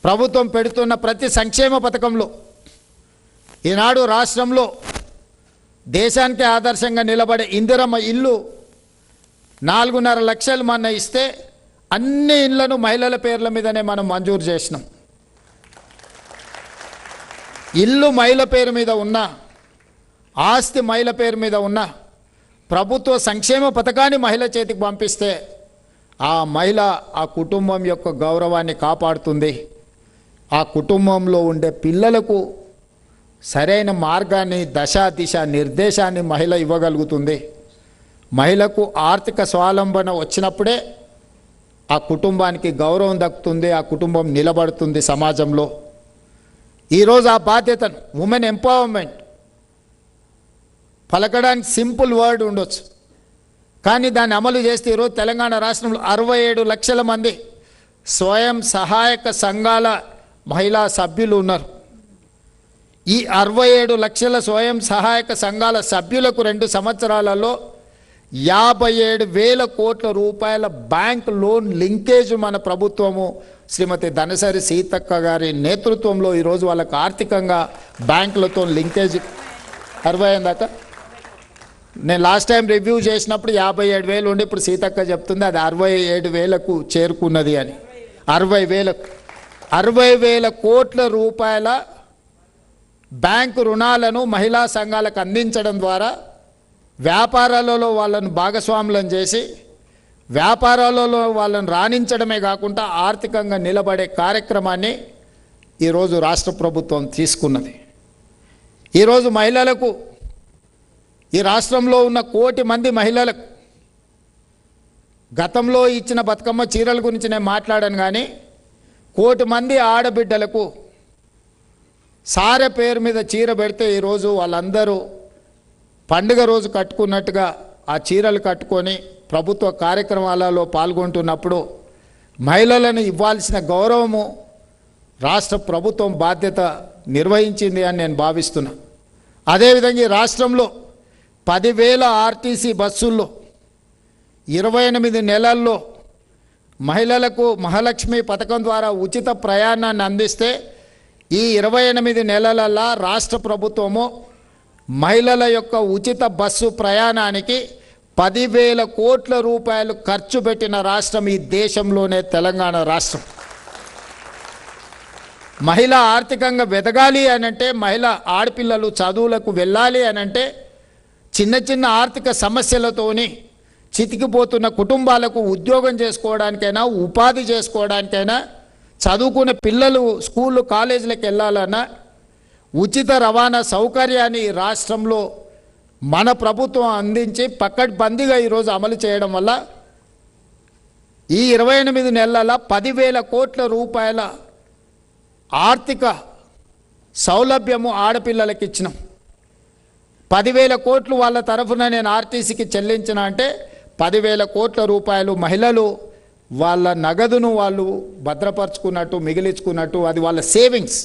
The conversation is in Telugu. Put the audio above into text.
ప్రభుత్వం పెడుతున్న ప్రతి సంక్షేమ పథకంలో ఈనాడు రాష్ట్రంలో దేశానికి ఆదర్శంగా నిలబడే ఇందిరమ్మ ఇల్లు 4.5 లక్షలు మన ఇస్తే అన్ని ఇళ్లను మహిళల పేర్ల మీదనే మనం మంజూరు చేసినాం. ఇల్లు మహిళ పేరు మీద ఉన్నా, ఆస్తి మహిళ పేరు మీద ఉన్నా, ప్రభుత్వ సంక్షేమ పథకాన్ని మహిళ చేతికి పంపిస్తే ఆ మహిళ ఆ కుటుంబం యొక్క గౌరవాన్ని కాపాడుతుంది. ఆ కుటుంబంలో ఉండే పిల్లలకు సరైన మార్గాన్ని, దశ దిశ నిర్దేశాన్ని మహిళ ఇవ్వగలుగుతుంది. మహిళకు ఆర్థిక స్వావలంబన వచ్చినప్పుడే ఆ కుటుంబానికి గౌరవం దక్కుతుంది, ఆ కుటుంబం నిలబడుతుంది సమాజంలో. ఈరోజు ఆ బాధ్యతను ఉమెన్ ఎంపవర్మెంట్ పలకడానికి సింపుల్ వర్డ్ ఉండొచ్చు, కానీ దాన్ని అమలు చేస్తే ఈరోజు తెలంగాణ రాష్ట్రంలో 67 లక్షల మంది స్వయం సహాయక సంఘాల మహిళా సభ్యులు ఉన్నారు. ఈ 67 లక్షల స్వయం సహాయక సంఘాల సభ్యులకు 2 సంవత్సరాలలో 57,000 కోట్ల రూపాయల బ్యాంక్ లోన్ లింకేజ్ మన ప్రభుత్వము శ్రీమతి ధనసరి సీతక్క గారి నేతృత్వంలో ఈరోజు వాళ్ళకు ఆర్థికంగా బ్యాంకులతో లింకేజ్ 60 దాకా. నేను లాస్ట్ టైం రివ్యూ చేసినప్పుడు 57,000 ఉండి ఇప్పుడు సీతక్క చెప్తుంది అది 67,000కు చేరుకున్నది అని. 60,000 కోట్ల రూపాయల బ్యాంకు రుణాలను మహిళా సంఘాలకు అందించడం ద్వారా వ్యాపారాలలో వాళ్ళను భాగస్వాములను చేసి వ్యాపారాలలో వాళ్ళను రాణించడమే కాకుండా ఆర్థికంగా నిలబడే కార్యక్రమాన్ని ఈరోజు రాష్ట్ర ప్రభుత్వం తీసుకున్నది. ఈరోజు మహిళలకు, ఈ రాష్ట్రంలో ఉన్న 1 కోటి మంది మహిళలకు గతంలో ఇచ్చిన బతుకమ్మ చీరల గురించి నేను మాట్లాడాను, కానీ 1 కోటి మంది ఆడబిడ్డలకు సారె పేరు మీద చీర పెడితే ఈరోజు వాళ్ళందరూ పండుగ రోజు కట్టుకున్నట్టుగా ఆ చీరలు కట్టుకొని ప్రభుత్వ కార్యక్రమాలలో పాల్గొంటున్నప్పుడు మహిళలను ఇవ్వాల్సిన గౌరవము రాష్ట్ర ప్రభుత్వం బాధ్యత నిర్వహించింది అని నేను భావిస్తున్నా. అదేవిధంగా ఈ రాష్ట్రంలో 10,000 ఆర్టీసీ బస్సుల్లో 28 నెలల్లో మహిళలకు మహాలక్ష్మి పథకం ద్వారా ఉచిత ప్రయాణాన్ని అందిస్తే ఈ 28 నెలలలో రాష్ట్ర ప్రభుత్వము మహిళల యొక్క ఉచిత బస్సు ప్రయాణానికి 10,000 కోట్ల రూపాయలు ఖర్చు పెట్టిన రాష్ట్రం ఈ దేశంలోనే తెలంగాణ రాష్ట్రం. మహిళ ఆర్థికంగా వెదగాలి అనంటే, మహిళ ఆడపిల్లలు చదువులకు వెళ్ళాలి అనంటే, చిన్న చిన్న ఆర్థిక సమస్యలతోని చితికిపోతున్న కుటుంబాలకు ఉద్యోగం చేసుకోవడానికైనా, ఉపాధి చేసుకోవడానికైనా, చదువుకునే పిల్లలు స్కూళ్ళు కాలేజీలకు వెళ్ళాలన్నా ఉచిత రవాణా సౌకర్యాన్ని రాష్ట్రంలో మన ప్రభుత్వం అందించి పకడ్బందీగా ఈరోజు అమలు చేయడం వల్ల ఈ 28 నెలల 10,000 కోట్ల రూపాయల ఆర్థిక సౌలభ్యము ఆడపిల్లలకి ఇచ్చినాం. 10,000 కోట్లు వాళ్ళ తరఫున నేను ఆర్టీసీకి చెల్లించిన అంటే 10,000 కోట్ల రూపాయలు మహిళలు వాళ్ళ నగదును వాళ్ళు భద్రపరుచుకున్నట్టు, మిగిలించుకున్నట్టు, అది వాళ్ళ సేవింగ్స్.